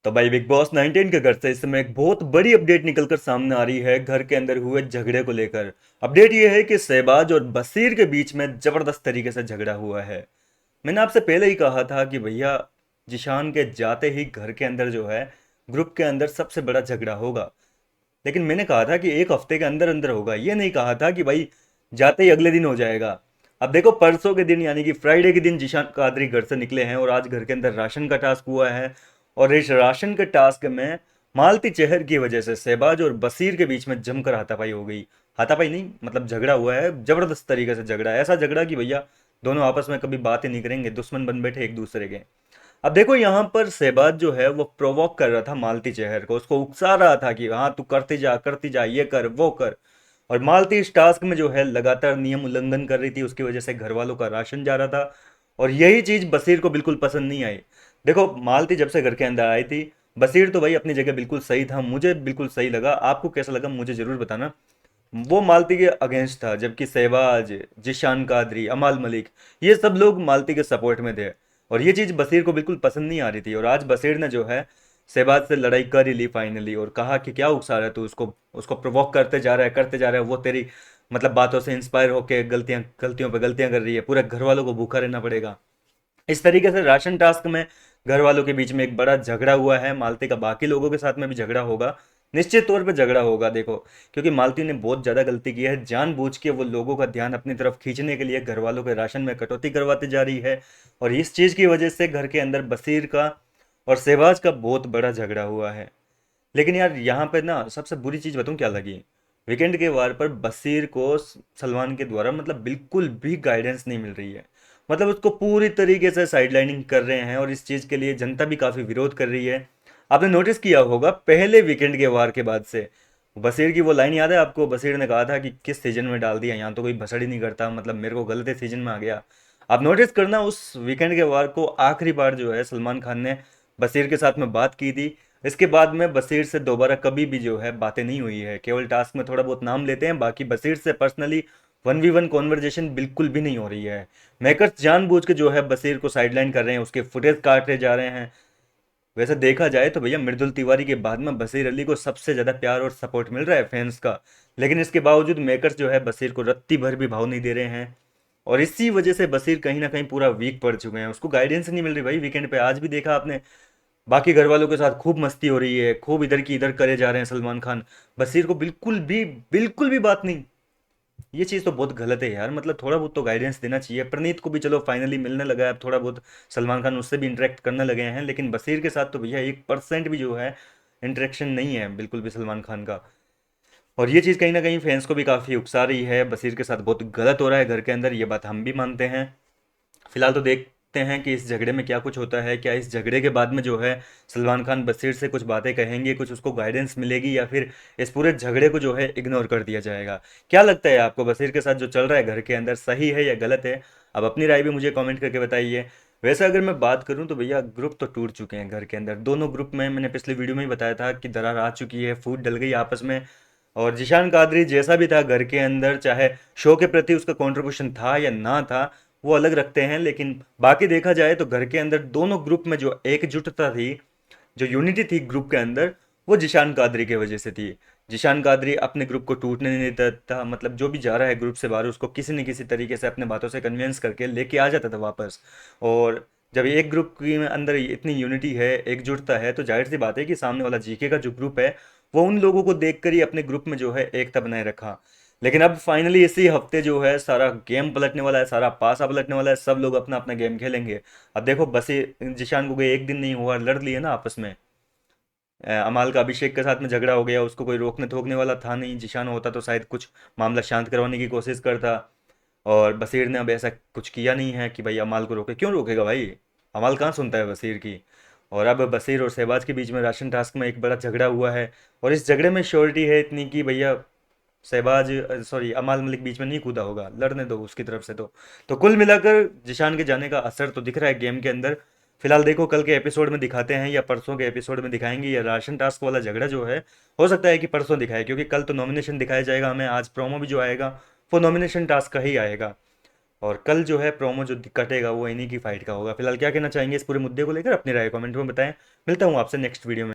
तो भाई big boss 19 के घर से इस समय एक बहुत बड़ी अपडेट निकलकर सामने आ रही है घर के अंदर हुए झगड़े को लेकर। अपडेट ये है कि शहबाज और बसीर के बीच में जबरदस्त तरीके से झगड़ा हुआ है। मैंने आपसे पहले ही कहा था कि भैया जिशान के जाते ही घर के अंदर जो है ग्रुप के अंदर सबसे बड़ा झगड़ा होगा। लेकिन मैंने कहा था कि एक हफ्ते के अंदर अंदर होगा, ये नहीं कहा था कि भाई जाते ही अगले दिन हो जाएगा। अब देखो परसों के दिन यानी कि फ्राइडे के दिन जिशान कादरी घर से निकले हैं और आज घर के अंदर राशन का टास्क हुआ है। और इस राशन के टास्क में मालती चेहर की वजह से शहबाज और बसीर के बीच में जमकर हाथापाई हो गई। हाथापाई नहीं, मतलब झगड़ा हुआ है, जबरदस्त तरीके से झगड़ा है, ऐसा झगड़ा कि भैया दोनों आपस में कभी बात ही नहीं करेंगे, दुश्मन बन बैठे एक दूसरे के। अब देखो यहाँ पर शहबाज जो है वो प्रोवोक कर रहा था मालती चेहर को, उसको उकसा रहा था कि हाँ तू करती जा, ये कर वो कर। और मालती इस टास्क में जो है लगातार नियम उल्लंघन कर रही थी, उसकी वजह से घर वालों का राशन जा रहा था। और यही चीज बसीर को बिल्कुल पसंद नहीं आई। देखो मालती जब से घर के अंदर आई थी, बसीर तो भाई अपनी जगह बिल्कुल सही था, मुझे बिल्कुल सही लगा। आपको कैसा लगा मुझे जरूर बताना। वो मालती के अगेंस्ट था, जबकि सहवाज, जिशान कादरी, अमाल मलिक, ये सब लोग मालती के सपोर्ट में थे। और ये चीज बसीर को बिल्कुल पसंद नहीं आ रही थी। और आज बसीर ने जो है सहबाज से लड़ाई कर ही ली फाइनली, और कहा कि क्या उकसा रहा है तू उसको, उसको प्रोवोक करते जा रहा है, वो तेरी मतलब बातों से इंस्पायर होकर गलतियों पे गलतियां कर रही है, पूरे घर वालों को भूखा रहना पड़ेगा। इस तरीके से राशन टास्क में घर वालों के बीच में एक बड़ा झगड़ा हुआ है। मालती का बाकी लोगों के साथ में भी झगड़ा होगा, निश्चित तौर पे झगड़ा होगा। देखो क्योंकि मालती ने बहुत ज़्यादा गलती की है, जानबूझ के वो लोगों का ध्यान अपनी तरफ खींचने के लिए घर वालों के राशन में कटौती करवाती जा रही है। और इस चीज़ की वजह से घर के अंदर बसीर का और शहबाज का बहुत बड़ा झगड़ा हुआ है। लेकिन यार यहाँ पे ना सबसे बुरी चीज़ बताऊँ क्या लगी, वीकेंड के वार पर बसीर को सलमान के द्वारा मतलब बिल्कुल भी गाइडेंस नहीं मिल रही है। मतलब उसको पूरी तरीके से साइडलाइनिंग कर रहे हैं और इस चीज़ के लिए जनता भी काफ़ी विरोध कर रही है। आपने नोटिस किया होगा पहले वीकेंड के वार के बाद से बसीर की वो लाइन याद है आपको? बसीर ने कहा था कि किस सीजन में डाल दिया, यहाँ तो कोई भसड़ ही नहीं करता, मतलब मेरे को गलत सीजन में आ गया। आप नोटिस करना उस वीकेंड के वार को आखिरी बार जो है सलमान खान ने बसीर के साथ में बात की थी। इसके बाद में बसीर से दोबारा कभी भी जो है बातें नहीं हुई है, केवल टास्क में थोड़ा बहुत नाम लेते हैं, बाकी बसीर से पर्सनली 1v1 कॉन्वर्जेशन बिल्कुल भी नहीं हो रही है। मेकर्स जानबूझ के जो है बसीर को साइडलाइन कर रहे हैं, उसके फुटेज काटे जा रहे हैं। वैसे देखा जाए तो भैया मृदुल तिवारी के बाद में बसीर अली को सबसे ज़्यादा प्यार और सपोर्ट मिल रहा है फैंस का। लेकिन इसके बावजूद मेकर्स जो है बसीर को रत्ती भर भी भाव नहीं दे रहे हैं। और इसी वजह से बसीर कहीं ना कहीं पूरा वीक पड़ चुके हैं, उसको गाइडेंस नहीं मिल रही भाई। वीकेंड पे आज भी देखा आपने, बाकी घर वालों के साथ खूब मस्ती हो रही है, खूब इधर की इधर करे जा रहे हैं सलमान खान, बसीर को बिल्कुल भी बात नहीं। ये चीज़ तो बहुत गलत है यार, मतलब थोड़ा बहुत तो गाइडेंस देना चाहिए। प्रणीत को भी चलो फाइनली मिलने लगा है अब थोड़ा बहुत, सलमान खान उससे भी इंटरेक्ट करने लगे हैं, लेकिन बसीर के साथ तो भैया 1% भी जो है इंटरेक्शन नहीं है बिल्कुल भी सलमान खान का। और ये चीज़ कहीं ना कहीं फैंस को भी काफ़ी उकसा रही है, बसीर के साथ बहुत गलत हो रहा है घर के अंदर, ये बात हम भी मानते हैं। फिलहाल तो देखते हैं कि इस झगड़े में क्या कुछ होता है, क्या इस झगड़े के बाद में जो है सलमान खान बशीर से कुछ बातें कहेंगे, कुछ उसको गाइडेंस मिलेगी, या फिर इस पूरे झगड़े को जो है इग्नोर कर दिया जाएगा। क्या लगता है आपको बशीर के साथ जो चल रहा है घर के अंदर सही है या गलत है? अब अपनी राय भी मुझे कमेंट करके बताइए। वैसे अगर मैं बात करूं तो भैया ग्रुप तो टूट चुके हैं घर के अंदर, दोनों ग्रुप में मैंने पिछली वीडियो में ही बताया था कि दरार आ चुकी है, फूट डल गई आपस में। और जिशान कादरी जैसा भी था घर के अंदर, चाहे शो के प्रति उसका कंट्रीब्यूशन था या ना था वो अलग रखते हैं, लेकिन बाकी देखा जाए तो घर के अंदर दोनों ग्रुप में जो एकजुटता थी, जो यूनिटी थी ग्रुप के अंदर, वो जिशान कादरी की वजह से थी। जिशान कादरी अपने ग्रुप को टूटने नहीं देता था, मतलब जो भी जा रहा है ग्रुप से बाहर उसको किसी न किसी तरीके से अपने बातों से कन्विंस करके लेके आ जाता था वापस। और जब एक ग्रुप के अंदर इतनी यूनिटी है, एकजुटता है, तो जाहिर सी बात है कि सामने वाला जीके का जो ग्रुप है वो उन लोगों को देखकर ही अपने ग्रुप में जो है एकता बनाए रखा। लेकिन अब फाइनली इसी हफ्ते जो है सारा गेम पलटने वाला है, सारा पासा पलटने वाला है, सब लोग अपना अपना गेम खेलेंगे। अब देखो बसी जिशान को कोई एक दिन नहीं हुआ, लड़ लिए ना आपस में। अमाल का अभिषेक के साथ में झगड़ा हो गया, उसको कोई रोकने टोकने वाला था नहीं, जिशान होता तो शायद कुछ मामला शांत करवाने की कोशिश करता। और बसीर ने अब ऐसा कुछ किया नहीं है कि भाई अमाल को रोके, क्यों रोकेगा भाई? अमाल कहाँ सुनता है बसीर की। और अब बसीर और शहबाज के बीच में राशन टास्क में एक बड़ा झगड़ा हुआ है। और इस झगड़े में श्योरिटी है इतनी कि भैया शहबाज, सॉरी, अमाल मलिक बीच में नहीं कूदा होगा, लड़ने दो उसकी तरफ से। तो कुल मिलाकर जिशान के जाने का असर तो दिख रहा है गेम के अंदर। फिलहाल देखो कल के एपिसोड में दिखाते हैं या परसों के एपिसोड में दिखाएंगे, या राशन टास्क वाला झगड़ा जो है हो सकता है कि परसों दिखाए, क्योंकि कल तो नॉमिनेशन दिखाया जाएगा हमें, आज प्रोमो भी जो आएगा वो नॉमिनेशन टास्क का ही आएगा। और कल जो है प्रोमो जो कटेगा वो इन्हीं की फाइट का होगा। फिलहाल क्या कहना चाहेंगे इस पूरे मुद्दे को लेकर, अपनी राय कमेंट में बताएं। मिलता हूँ आपसे नेक्स्ट वीडियो में।